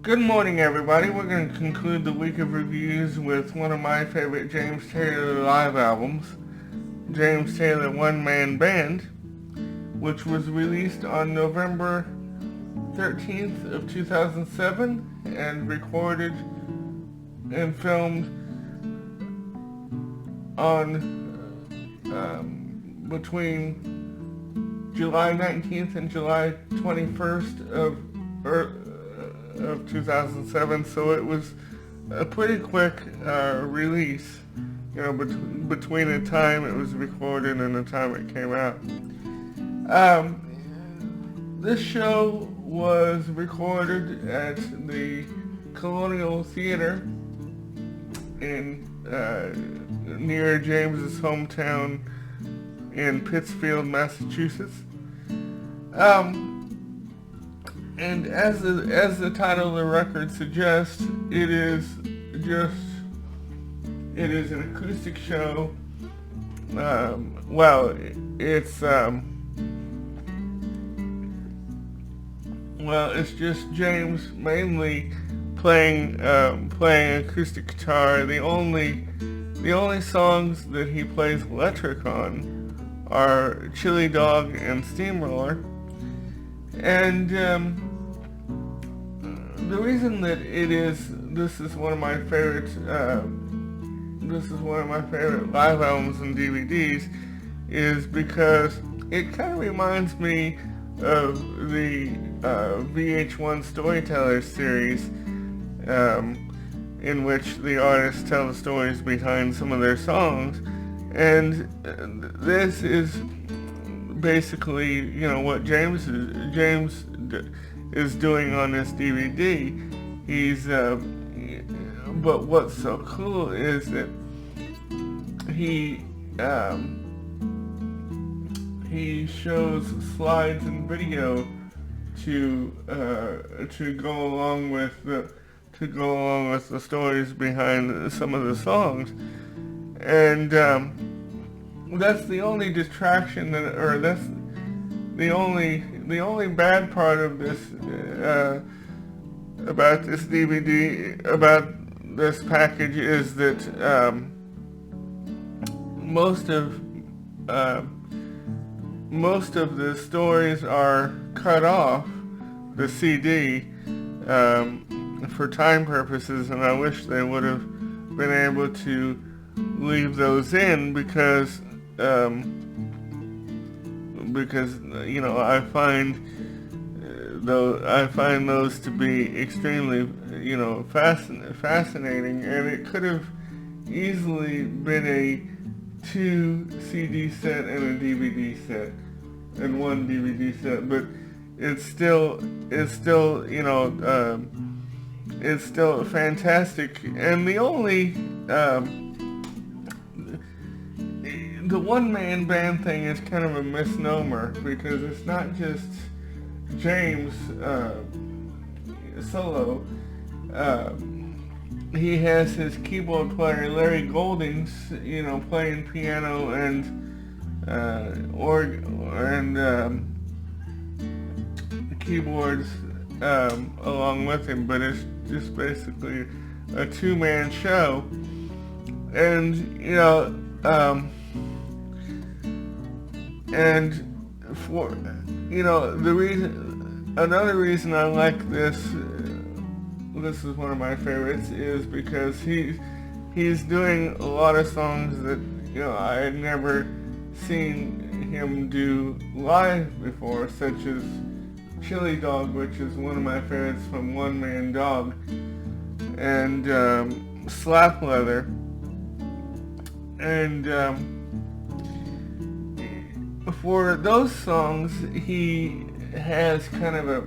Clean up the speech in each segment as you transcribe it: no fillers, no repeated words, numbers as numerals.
Good morning, everybody. We're going to conclude the week of reviews with one of my favorite James Taylor live albums, James Taylor One Man Band, which was released on November 13th of 2007 and recorded and filmed on between July 19th and July 21st of 2007, so it was a pretty quick release, between the time it was recorded and the time it came out. This show was recorded at the Colonial Theater in near James's hometown in Pittsfield, Massachusetts. And as the title of the record suggests, it is an acoustic show. It's just James mainly playing acoustic guitar. The only songs that he plays electric on are Chili Dog and Steamroller. And the reason that this is one of my favorite live albums and DVDs is because it kind of reminds me of the VH1 Storyteller series, in which the artists tell the stories behind some of their songs, and this is basically, what James is doing on this DVD. But what's so cool is that he shows slides and video to go along with the stories behind some of the songs, and that's the only distraction that's the only bad part of this about this DVD, about this package, is that most of the stories are cut off the CD for time purposes, and I wish they would have been able to leave those in because I find those to be extremely fascinating, and it could have easily been a 2 CD set and a DVD set and 1 DVD set, but it's still fantastic. And the one-man band thing is kind of a misnomer, because it's not just James solo. He has his keyboard player Larry Goldings, playing piano and keyboards along with him, but it's just basically a two-man show. And another reason I like this is one of my favorites, is because he's doing a lot of songs that I had never seen him do live before, such as Chili Dog, which is one of my favorites from One Man Dog, and Slap Leather, and for those songs he has kind of a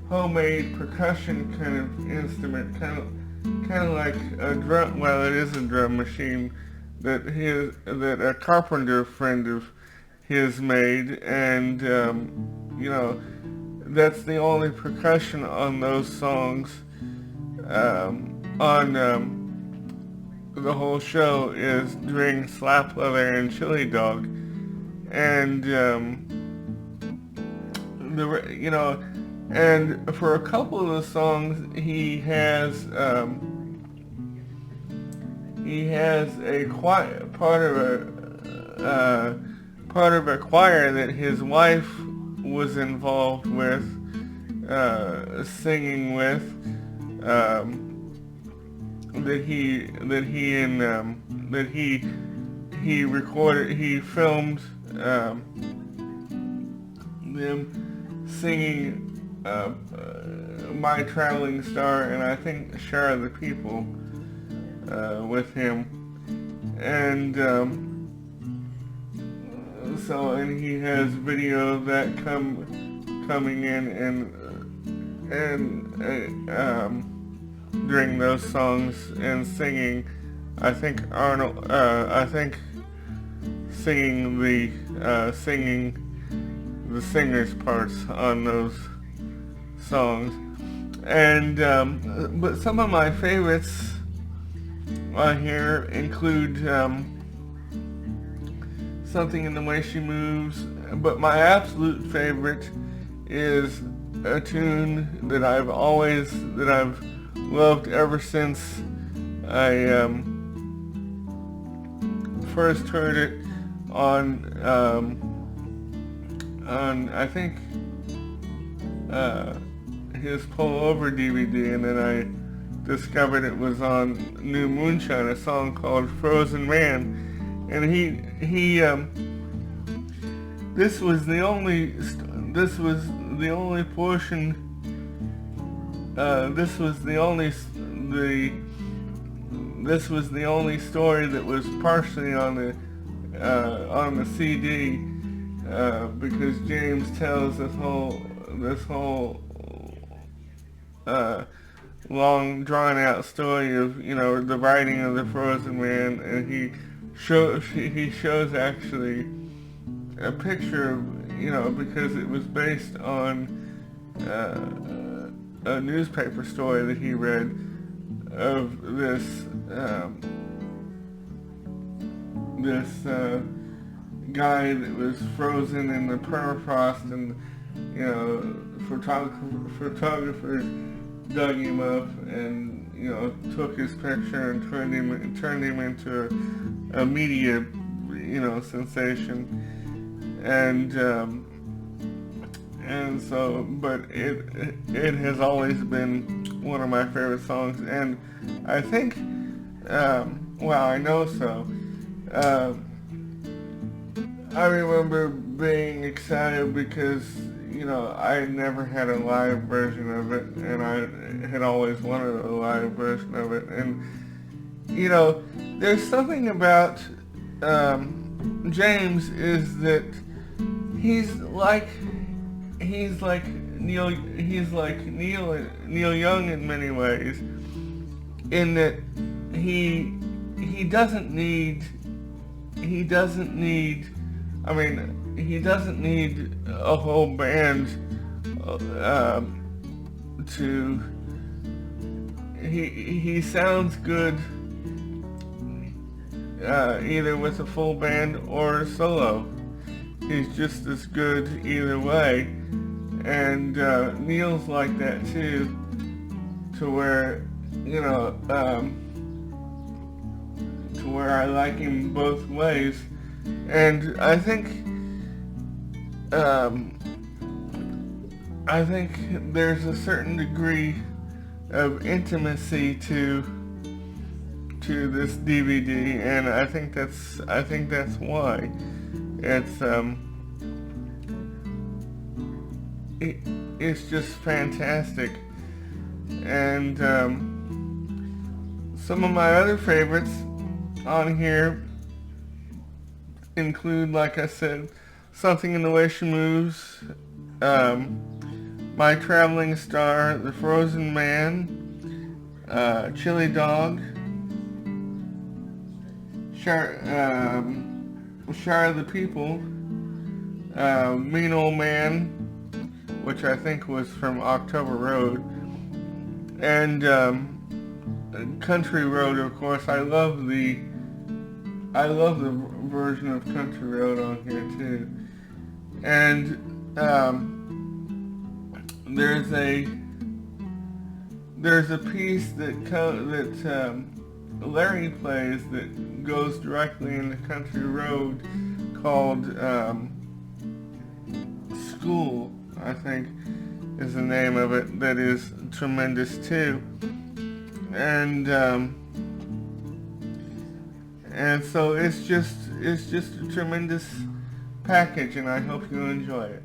homemade percussion kind of instrument, kind of like a drum. Well, it is a drum machine that a carpenter friend of his made, and that's the only percussion on those songs. On the whole show is during Slap Leather and Chili Dog, and And for a couple of the songs, he has a choir, part of a choir that his wife was involved with, singing with, he recorded, he filmed them singing My Traveling Star, and I think Share of the People with him. And and he has video of that coming in and during those songs and singing. I think singing the singers' parts on those songs. And but some of my favorites on here include Something in the Way She Moves, but my absolute favorite is a tune that I've loved ever since I first heard it on I think his Pull Over DVD, and then I discovered it was on New Moonshine, a song called Frozen Man. And this was the only portion, this was the only story that was partially on the CD, because James tells this whole long drawn out story of, the writing of the Frozen Man, and he shows actually a picture of, because it was based on a newspaper story that he read of this guy that was frozen in the permafrost, and photographers dug him up and took his picture and turned him into a media sensation, and so, but it has always been one of my favorite songs. And I think I know so. I remember being excited because, I had never had a live version of it, and I had always wanted a live version of it. And, there's something about James, is that he's like Neil Young in many ways, in that he doesn't need a whole band he sounds good either with a full band or solo. He's just as good either way, and Neil's like that too, to where I like him both ways. And I think there's a certain degree of intimacy to this DVD, and I think that's why it's just fantastic. And some of my other favorites on here include, like I said, Something in the Way She Moves, My Traveling Star, The Frozen Man, Chili Dog, Share of the People, Mean Old Man, which I think was from October Road, and Country Road, of course. I love the version of Country Road on here too. And there's a there's a piece Larry plays that goes directly into Country Road called School, I think is the name of it, that is tremendous too. And and so it's just a tremendous package, and I hope you enjoy it.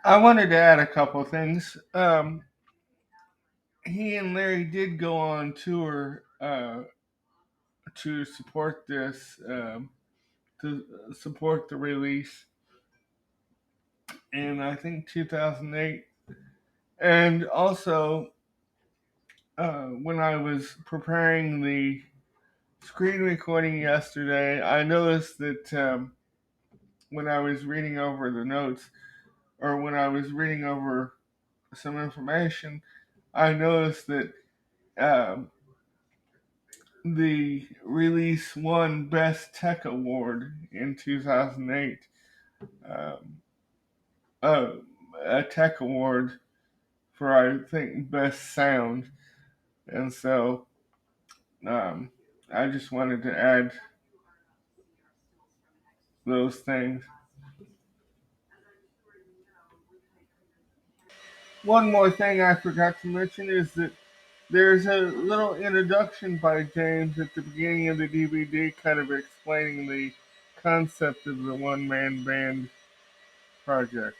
I wanted to add a couple of things. He and Larry did go on tour to support this, to support the release in I think 2008, and also when I was preparing the screen recording yesterday, I noticed that when I was reading over the notes, or when I was reading over some information, I noticed that um, the release won Best Tech Award in 2008. Um, uh, a tech award for, I think, Best Sound. And so um, I just wanted to add those things. One more thing I forgot to mention is that there's a little introduction by James at the beginning of the DVD, kind of explaining the concept of the one man band project.